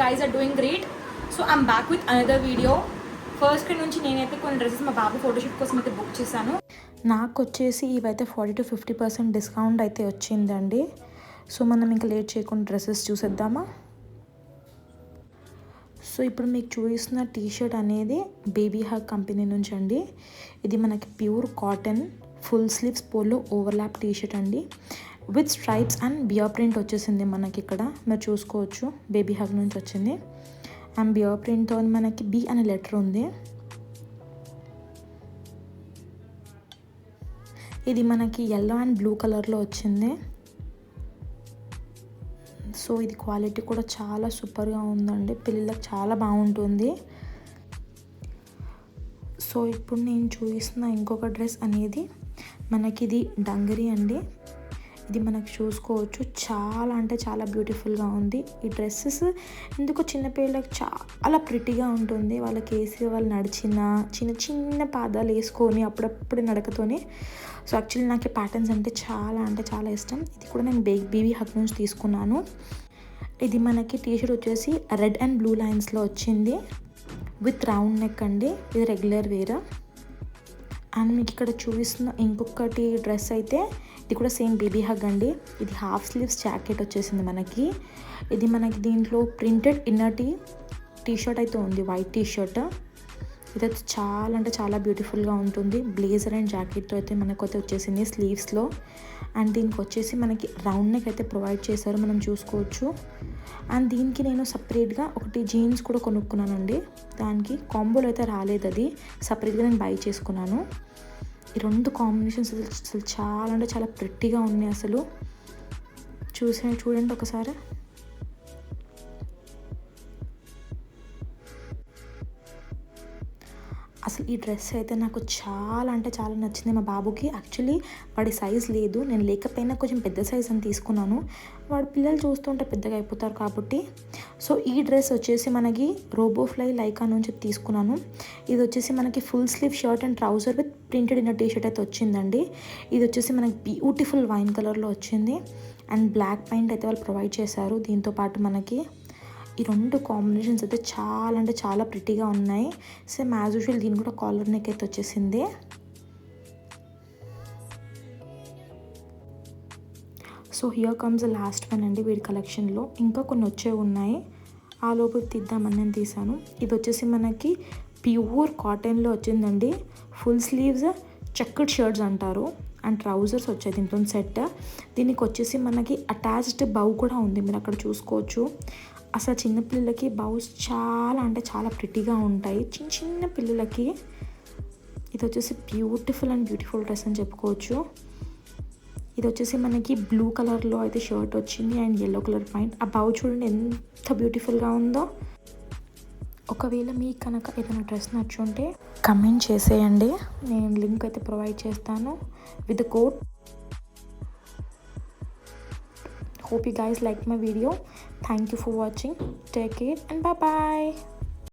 guys are doing great. So I'm back with another video. First నుంచి నేనైతే కొన్ని dresses మా బాబు ఫోటోషూట్ కోసం అయితే బుక్ చేశాను. నాకు వచ్చేసి ఇవైతే 40 to 50% డిస్కౌంట్ అయితే వచ్చిందండి. సో మనం ఇంకా లేట్ చేయకుండా డ్రెస్సెస్ చూసేద్దామా. సో ఇప్పుడు మీకు చూపిస్తున్న టీషర్ట్ అనేది బేబీ హగ్ కంపెనీ నుంచి అండి. ఇది మనకి pure cotton full sleeves polo overlap T-shirt అండి, with stripes and bear print వచ్చేసింది మనకి. ఇక్కడ మీరు చూసుకోవచ్చు బేబీ హగ్ నుంచి వచ్చింది. అండ్ బియర్ ప్రింట్తో మనకి బి అనే లెటర్ ఉంది. ఇది మనకి ఎల్లో అండ్ బ్లూ కలర్లో వచ్చింది. సో ఇది క్వాలిటీ కూడా చాలా సూపర్గా ఉందండి, పిల్లలకు చాలా బాగుంటుంది. సో ఇప్పుడు నేను చూపిస్తున్న ఇంకొక డ్రెస్ అనేది మనకి ఇది డంగరీ అండి. ఇది మనకు చూసుకోవచ్చు, చాలా అంటే చాలా బ్యూటిఫుల్గా ఉంది. ఈ డ్రెస్సెస్ ఎందుకో చిన్నపిల్లలకు చాలా ప్రిటీగా ఉంటుంది. వాళ్ళకి వేసి వాళ్ళు నడిచిన చిన్న చిన్న పాదాలు వేసుకొని అప్పుడప్పుడు నడకతోనే. సో యాక్చువల్లీ నాకు ఈ ప్యాటర్న్స్ అంటే చాలా ఇష్టం. ఇది కూడా నేను బేబీ హగ్ నుంచి తీసుకున్నాను. ఇది మనకి టీషర్ట్ వచ్చేసి రెడ్ అండ్ బ్లూ లైన్స్లో వచ్చింది, విత్ రౌండ్ నెక్ అండి. ఇది రెగ్యులర్ వేర్. అండ్ మీకు ఇక్కడ చూపిస్తున్న ఇంకొకటి డ్రెస్ అయితే ఇది కూడా సేమ్ బేబీ హగ్ అండి. ఇది హాఫ్ స్లీవ్స్ జాకెట్ వచ్చేసింది మనకి. ఇది మనకి దీంట్లో ప్రింటెడ్ ఇన్నర్ టీషర్ట్ అయితే ఉంది, వైట్ టీషర్ట్. ఇదైతే చాలా అంటే చాలా బ్యూటిఫుల్గా ఉంటుంది. బ్లేజర్ అండ్ జాకెట్తో అయితే మనకైతే వచ్చేసింది స్లీవ్స్లో. అండ్ దీనికి వచ్చేసి మనకి రౌండ్ నెక్ అయితే ప్రొవైడ్ చేశారు, మనం చూసుకోవచ్చు. అండ్ దీనికి నేను సపరేట్గా ఒకటి జీన్స్ కూడా కొనుక్కున్నానండి. దానికి కాంబోలో అయితే రాలేదు, అది సపరేట్గా నేను బై చేసుకున్నాను. ఈ రెండు కాంబినేషన్స్ అసలు చాలా అంటే చాలా ప్రిట్టిగా ఉన్నాయి. అసలు చూడండి ఒకసారి. అసలు ఈ డ్రెస్ అయితే నాకు చాలా అంటే చాలా నచ్చింది. మా బాబుకి యాక్చువల్లీ వాడి సైజ్ లేదు, నేను లేకపోయినా కొంచెం పెద్ద సైజ్ అని తీసుకున్నాను. వాడు పిల్లలు చూస్తుంటే పెద్దగా అయిపోతారు కాబట్టి. సో ఈ డ్రెస్ వచ్చేసి మనకి రోబోఫ్లై లైకా నుంచి తీసుకున్నాను. ఇది వచ్చేసి మనకి full sleeve shirt and trouser with printed inner T shirt అయితే వచ్చిందండి. ఇది వచ్చేసి మనకి బ్యూటిఫుల్ వైన్ కలర్లో వచ్చింది. అండ్ బ్లాక్ పెయింట్ అయితే వాళ్ళు ప్రొవైడ్ చేశారు. దీంతోపాటు మనకి ఈ రెండు కాంబినేషన్స్ అయితే చాలా అంటే చాలా ప్రిటీగా ఉన్నాయి. సేమ్ యాజ్ యూజువల్ దీని కూడా కాలర్ నెక్ అయితే వచ్చేసింది. So here comes the last one అండి వీడి కలెక్షన్లో. ఇంకా కొన్ని వచ్చే ఉన్నాయి, ఆ లోపు తీద్దామని నేను తీసాను. ఇది వచ్చేసి మనకి ప్యూర్ కాటన్లో వచ్చిందండి. ఫుల్ స్లీవ్స్ చెక్డ్ షర్ట్స్ అంటారు. అండ్ ట్రౌజర్స్ వచ్చాయి దీంట్లో సెట్. దీనికి వచ్చేసి మనకి అటాచ్డ్ బౌ కూడా ఉంది, మీరు అక్కడ చూసుకోవచ్చు. అసలు చిన్నపిల్లలకి బౌస్ చాలా అంటే చాలా ప్రిటీగా ఉంటాయి చిన్న చిన్న పిల్లలకి. ఇది వచ్చేసి బ్యూటిఫుల్ డ్రెస్ అని చెప్పుకోవచ్చు. ఇది వచ్చేసి మనకి బ్లూ కలర్లో అయితే షర్ట్ వచ్చింది అండ్ ఎల్లో కలర్ పాయింట్. ఆ బౌ చూడండి ఎంత బ్యూటిఫుల్గా ఉందో. ఒకవేళ మీకు కనుక ఏదైనా డ్రెస్ నచ్చుంటే కమెంట్ చేసేయండి, నేను లింక్ అయితే ప్రొవైడ్ చేస్తాను with the code. Hope you guys liked my video. Thank you for watching. Take care and bye bye.